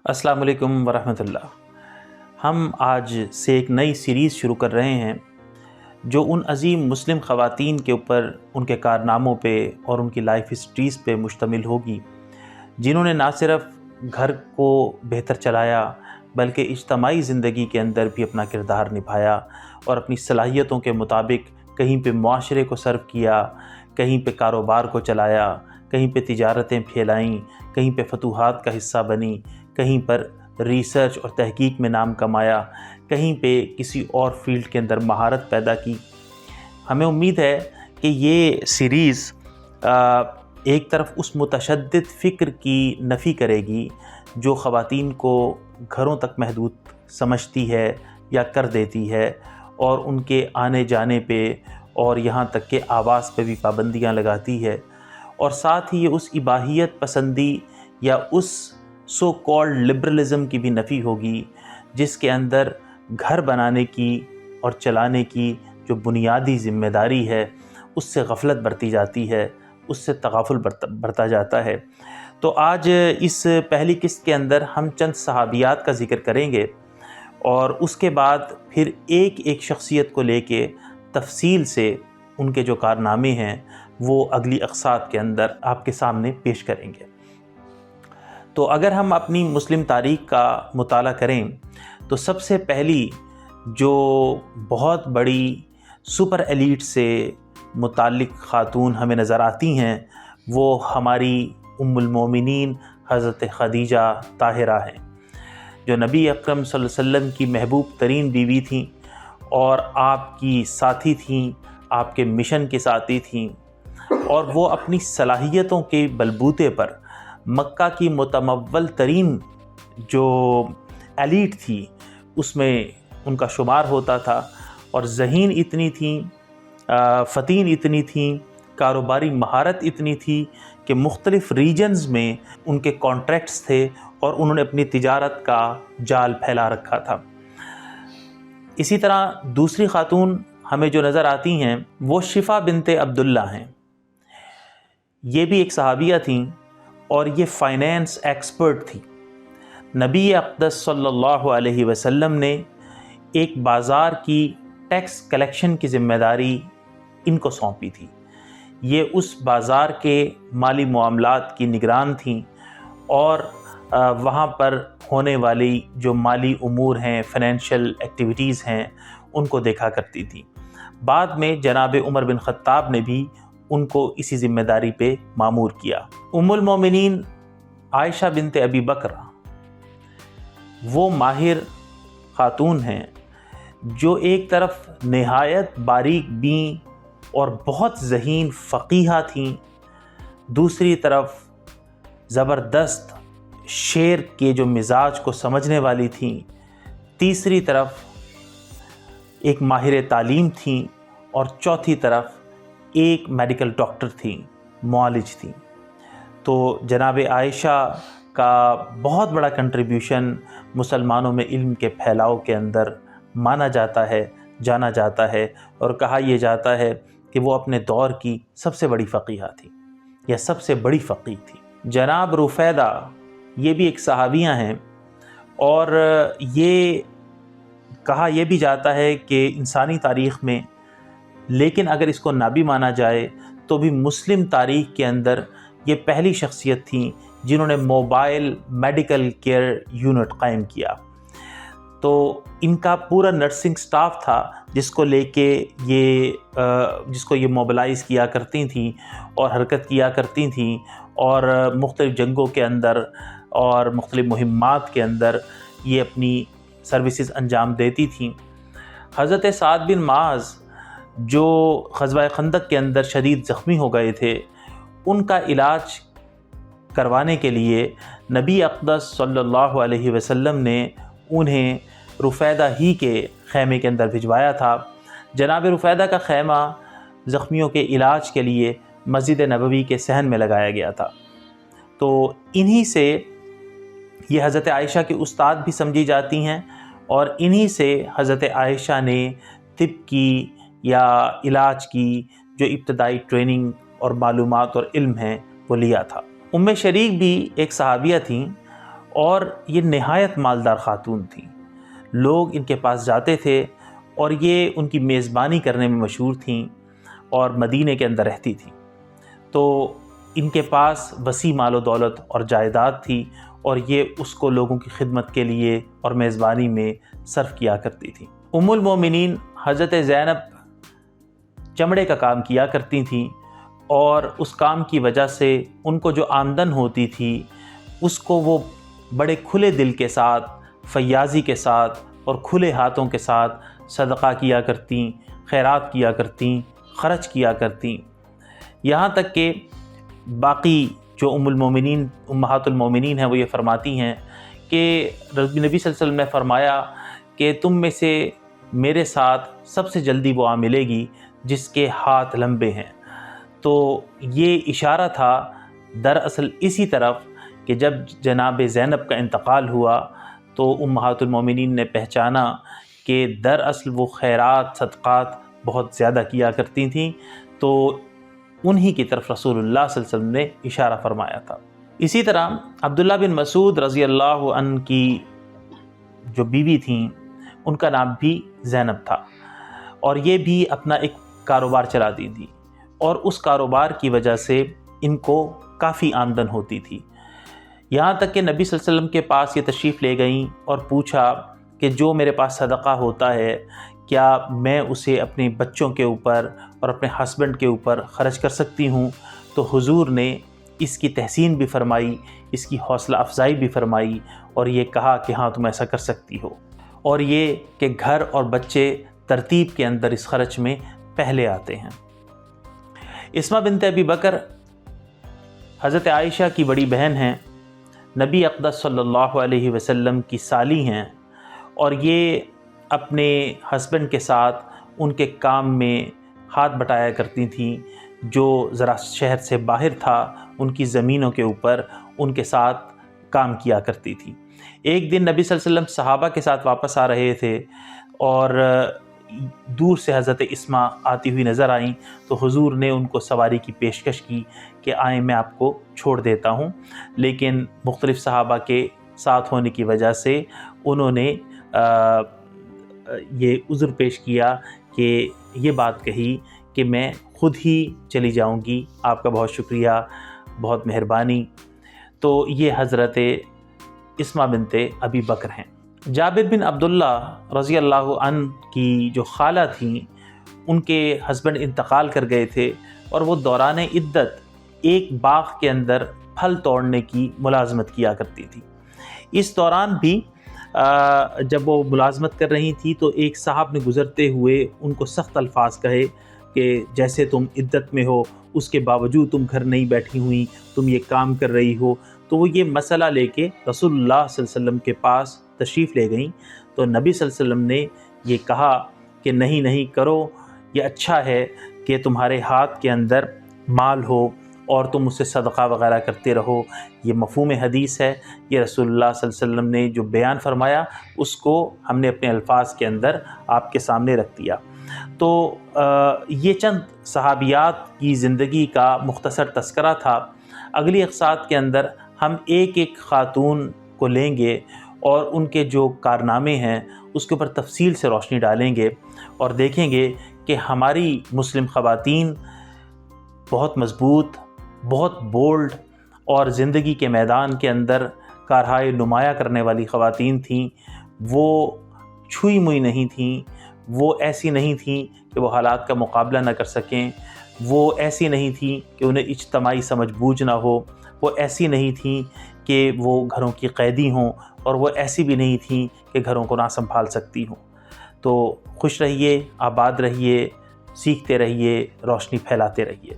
अस्सलाम वालेकुम वरहमतुल्लाह। हम आज से एक नई सीरीज़ शुरू कर रहे हैं जो उन अज़ीम मुस्लिम ख़वातीन के ऊपर, उनके कारनामों पे और उनकी लाइफ हिस्ट्रीज़ पे मुश्तमिल होगी, जिन्होंने ना सिर्फ घर को बेहतर चलाया बल्कि इज्तमाई ज़िंदगी के अंदर भी अपना किरदार निभाया और अपनी सलाहियतों के मुताबिक कहीं पे मुआशरे को सर्व किया, कहीं पे कारोबार को चलाया, कहीं पे तिजारतें फैलाईं, कहीं पे फतूहात का हिस्सा बनी, कहीं पर रिसर्च और तहकीक में नाम कमाया, कहीं पे किसी और फील्ड के अंदर महारत पैदा की। हमें उम्मीद है कि ये सीरीज़ एक तरफ उस मुतशद्दिद फ़िक्र की नफ़ी करेगी जो ख़वातीन को घरों तक महदूद समझती है या कर देती है और उनके आने जाने पे और यहाँ तक के आवाज़ पे भी पाबंदियाँ लगाती है, और साथ ही ये उस इबाहियत पसंदी या उस सो कॉल्ड लिबरलिज़म की भी नफ़ी होगी जिसके अंदर घर बनाने की और चलाने की जो बुनियादी ज़िम्मेदारी है उससे गफलत बरती जाती है, उससे तगाफुल बरता जाता है। तो आज इस पहली किस्त के अंदर हम चंद सहाबियात का ज़िक्र करेंगे और उसके बाद फिर एक एक शख्सियत को लेके तफसील से उनके जो कारनामे हैं वो अगली अक़सात के अंदर आपके सामने पेश करेंगे। तो अगर हम अपनी मुस्लिम तारीख़ का मुताला करें तो सबसे पहली जो बहुत बड़ी सुपर एलीट से मुताल्लिक़ ख़ातून हमें नज़र आती हैं वो हमारी उम्मुल मोमिनीन हज़रत खदीजा ताहिरा हैं, जो नबी अकरम सल्लल्लाहु अलैहि वसल्लम की महबूब तरीन बीवी थीं और आपकी साथी थीं, आपके मिशन की साथी थीं, और वो अपनी सलाहियतों के बलबूते पर मक्का की मुतमव्वल तरीन जो एलीट थी उसमें उनका शुमार होता था, और ज़हीन इतनी थी, फ़तीन इतनी थी, कारोबारी महारत इतनी थी कि मुख्तलिफ़ रीजन्स में उनके कॉन्ट्रैक्ट्स थे और उन्होंने अपनी तिजारत का जाल फैला रखा था। इसी तरह दूसरी ख़ातून हमें जो नज़र आती हैं वो शिफ़ा बिनते अब्दुल्ला हैं। ये भी एक सहाबिया थीं और ये फ़ाइनेंस एक्सपर्ट थी। नबी अक़दस सल्लल्लाहु अलैहि वसल्लम ने एक बाज़ार की टैक्स कलेक्शन की ज़िम्मेदारी इनको सौंपी थी। ये उस बाज़ार के माली मामलात की निगरान थीं और वहाँ पर होने वाली जो माली उमूर हैं, फ़ाइनेंशियल एक्टिविटीज़ हैं, उनको देखा करती थी। बाद में जनाब उमर बिन ख़त्ताब ने भी उनको इसी ज़िम्मेदारी पे मामूर किया। उम्मुल मोमिनीन आयशा बिनते अबी बकर वो माहिर ख़ातून हैं जो एक तरफ नहायत बारीक बीन और बहुत ज़हीन फ़क़ीहा थीं, दूसरी तरफ ज़बरदस्त शेर के जो मिजाज को समझने वाली थीं, तीसरी तरफ एक माहिर तालीम थीं और चौथी तरफ एक मेडिकल डॉक्टर थीं, मुआलिज थीं। तो जनाब आयशा का बहुत बड़ा कंट्रीब्यूशन मुसलमानों में इल्म के फैलाव के अंदर माना जाता है, जाना जाता है, और कहा यह जाता है कि वो अपने दौर की सबसे बड़ी फ़क़ीहा थी या सबसे बड़ी फ़क़ीह थी। जनाब रुफ़ैदा ये भी एक सहाबियाँ हैं और ये कहा यह भी जाता है कि इंसानी तारीख़ में, लेकिन अगर इसको ना भी माना जाए तो भी मुस्लिम तारीख़ के अंदर ये पहली शख्सियत थी जिन्होंने मोबाइल मेडिकल केयर यूनिट कायम किया। तो इनका पूरा नर्सिंग स्टाफ था जिसको ये मोबिलाइज़ किया करती थी और हरकत किया करती थी और मुख्तलिफ़ जंगों के अंदर और मुख्तलिफ़ मुहिम्मात के अंदर ये अपनी सर्विसेज अंजाम देती थी। हज़रत साद बिन माज़ जो ग़ज़वा खंदक के अंदर शदीद ज़ख्मी हो गए थे, उनका इलाज करवाने के लिए नबी अक़दस सल्लल्लाहु अलैहि वसल्लम ने उन्हें रुफ़ैदा ही के ख़ैमे के अंदर भिजवाया था। जनाब रुफ़ैदा का ख़ैमा ज़ख्मियों के इलाज के लिए मस्जिद नबवी के सहन में लगाया गया था। तो इन्हीं से ये हज़रत आयशा की उस्ताद भी समझी जाती हैं और इन्हीं से हज़रत आयशा ने तिब की या इलाज की जो इब्तदाई ट्रेनिंग और मालूमात और इल्म है वो लिया था। उम्मे शरीक भी एक सहाबिया थीं اور یہ نہایت مالدار خاتون تھیں. لوگ ان کے پاس جاتے تھے اور یہ ان کی میزبانی کرنے میں مشہور تھیں اور مدینے کے اندر رہتی تھیں. تو ان کے پاس وسیع مال و دولت اور جائیداد تھی اور یہ اس کو لوگوں کی خدمت کے لیے اور میزبانی میں صرف کیا کرتی تھی. ام المومنین حضرت زینب چمڑے کا کام کیا کرتی تھیں اور اس کام کی وجہ سے ان کو جو آمدن ہوتی تھی اس کو وہ بڑے کھلے دل کے ساتھ، فیاضی کے ساتھ اور کھلے ہاتھوں کے ساتھ صدقہ کیا کرتیں، خیرات کیا کرتیں، خرچ کیا کرتیں. یہاں تک کہ باقی جو ام المومنین امہات المومنین ہیں وہ یہ فرماتی ہیں کہ نبی صلی اللہ علیہ وسلم نے فرمایا کہ تم میں سے میرے ساتھ سب سے جلدی وہ ملے گی جس کے ہاتھ لمبے ہیں. تو یہ اشارہ تھا دراصل اسی طرف کہ جب جناب زینب کا انتقال ہوا تو امہات المومنین نے پہچانا کہ دراصل وہ خیرات صدقات بہت زیادہ کیا کرتی تھیں، تو انہی کی طرف رسول اللہ صلی اللہ علیہ وسلم نے اشارہ فرمایا تھا. اسی طرح عبداللہ بن مسعود رضی اللہ عنہ کی جو بیوی تھیں ان کا نام بھی زینب تھا اور یہ بھی اپنا ایک کاروبار چلاتی تھی اور اس کاروبار کی وجہ سے ان کو کافی آمدن ہوتی تھی. یہاں تک کہ نبی صلی اللہ علیہ وسلم کے پاس یہ تشریف لے گئیں اور پوچھا کہ جو میرے پاس صدقہ ہوتا ہے کیا میں اسے اپنے بچوں کے اوپر اور اپنے ہسبینڈ کے اوپر خرچ کر سکتی ہوں؟ تو حضور نے اس کی تحسین بھی فرمائی، اس کی حوصلہ افزائی بھی فرمائی اور یہ کہا کہ ہاں تم ایسا کر سکتی ہو. اور یہ کہ گھر اور بچے ترتیب کے اندر اس خرچ میں پہلے آتے ہیں. اسماء بنت ابی بکر حضرت عائشہ کی بڑی بہن ہیں، نبی اقدس صلی اللہ علیہ وسلم کی سالی ہیں اور یہ اپنے ہسبینڈ کے ساتھ ان کے کام میں ہاتھ بٹایا کرتی تھیں. جو ذرا شہر سے باہر تھا ان کی زمینوں کے اوپر ان کے ساتھ کام کیا کرتی تھی. ایک دن نبی صلی اللہ علیہ وسلم صحابہ کے ساتھ واپس آ رہے تھے اور دور سے حضرت اسماء آتی ہوئی نظر آئیں تو حضور نے ان کو سواری کی پیشکش کی کہ آئیں میں آپ کو چھوڑ دیتا ہوں، لیکن مختلف صحابہ کے ساتھ ہونے کی وجہ سے انہوں نے یہ عذر پیش کیا کہ یہ بات کہی کہ میں خود ہی چلی جاؤں گی، آپ کا بہت شکریہ، بہت مہربانی. تو یہ حضرت اسماء بنت ابی بکر ہیں. جابر بن عبداللہ رضی اللہ عنہ کی جو خالہ تھیں ان کے ہسبینڈ انتقال کر گئے تھے اور وہ دوران عدت ایک باغ کے اندر پھل توڑنے کی ملازمت کیا کرتی تھی. اس دوران بھی جب وہ ملازمت کر رہی تھی تو ایک صاحب نے گزرتے ہوئے ان کو سخت الفاظ کہے کہ جیسے تم عدت میں ہو اس کے باوجود تم گھر نہیں بیٹھی ہوئی، تم یہ کام کر رہی ہو. تو وہ یہ مسئلہ لے کے رسول اللہ صلی اللہ علیہ وسلم کے پاس تشریف لے گئیں تو نبی صلی اللہ علیہ وسلم نے یہ کہا کہ نہیں کرو، یہ اچھا ہے کہ تمہارے ہاتھ کے اندر مال ہو اور تم اس سے صدقہ وغیرہ کرتے رہو. یہ مفہوم حدیث ہے، یہ رسول اللہ صلی اللہ علیہ وسلم نے جو بیان فرمایا اس کو ہم نے اپنے الفاظ کے اندر آپ کے سامنے رکھ دیا. تو یہ چند صحابیات کی زندگی کا مختصر تذکرہ تھا. اگلی اقساط کے اندر ہم ایک ایک خاتون کو لیں گے اور ان کے جو کارنامے ہیں اس کے اوپر تفصیل سے روشنی ڈالیں گے اور دیکھیں گے کہ ہماری مسلم خواتین بہت مضبوط، بہت بولڈ اور زندگی کے میدان کے اندر کارہائے نمایاں کرنے والی خواتین تھیں. وہ چھوئی موئی نہیں تھیں، وہ ایسی نہیں تھیں کہ وہ حالات کا مقابلہ نہ کر سکیں، وہ ایسی نہیں تھیں کہ انہیں اجتماعی سمجھ بوجھ نہ ہو، وہ ایسی نہیں تھیں کہ وہ گھروں کی قیدی ہوں اور وہ ایسی بھی نہیں تھیں کہ گھروں کو نہ سنبھال سکتی ہوں. تو خوش رہیے، آباد رہیے، سیکھتے رہیے، روشنی پھیلاتے رہیے.